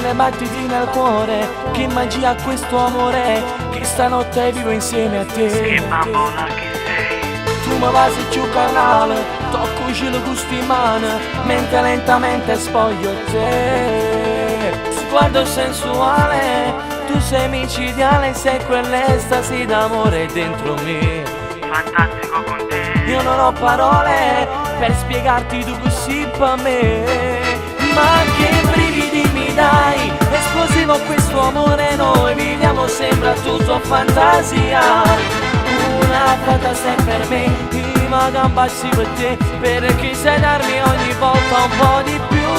mille battiti nel cuore, che magia questo amore, che stanotte vivo insieme a te. Che bambola che sei. Tu mi vai giù canale, tocco il gusto in mano, mentre lentamente spoglio te. Sguardo sensuale, tu sei micidiale, sei quell'estasi d'amore dentro me. Fantastico con te. Io non ho parole per spiegarti tu così per me. Ma che brividi mi dai, esplosivo questo amore, noi viviamo, sembra tutto fantasia. Una fantasia per me, ma gambassi per te, perché sai darmi ogni volta un po' di più.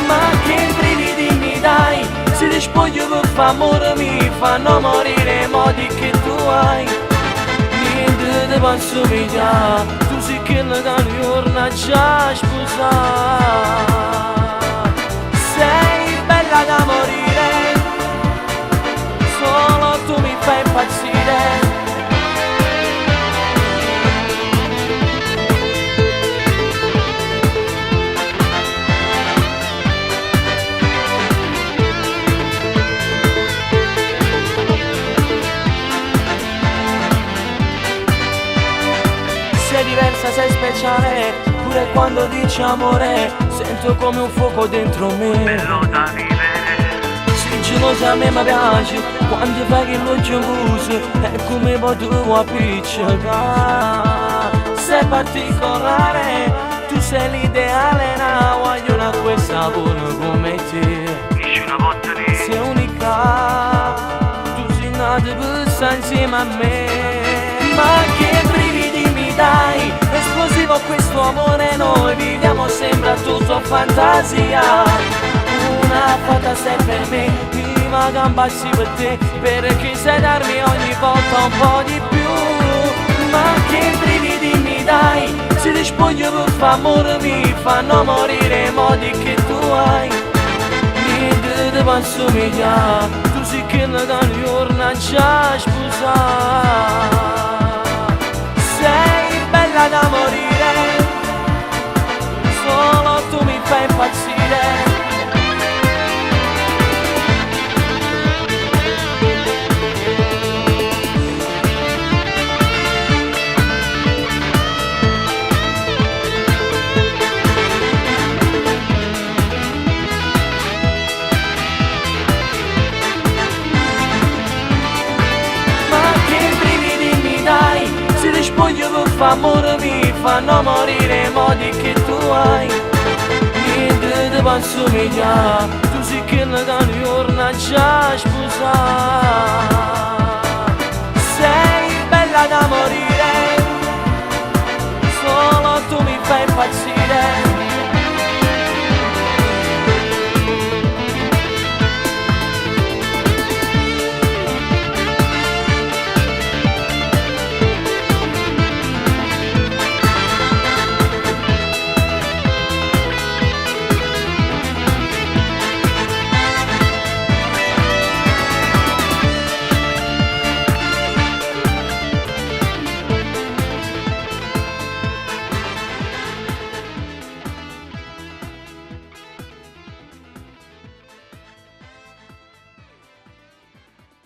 Ma che brividi mi dai, se ti spoglio per fare amore mi fanno morire i modi che tu hai. Niente ti posso pigliare, tu sei quella da un giorno già sposata. Sei bella da morire, solo tu mi fai impazzire. Sei diversa, sei speciale, pure quando dici amore, sento come un fuoco dentro me. Bello da vivere. Sei gelosa, a me mi piace, quando fai che non ci uso, è come potevo appiccicare. Sei particolare, tu sei l'ideale, no, voglio una questa buona come te. Nessuna volta ne. Sei unica, tu sei nata per stare insieme a me. Ma che brividi mi dai, esplosivo questo amore, noi viviamo, sembra tutto fantasia. Una fantasia per me, prima gambassi per te, perché sai darmi ogni volta un po' di più. Ma che brividi mi dai, se ti spoglio per fare amore mi fanno morire i modi che tu hai. Niente ti posso migliare, tu sei quella da un giorno già sposata. Sei bella da morire, solo tu mi fai impazzire. Spoglio per fare amore mi fanno morire i modi che tu hai. Niente ti posso migliare, tu sei quella da un giorno già sposata. Sei bella da morire.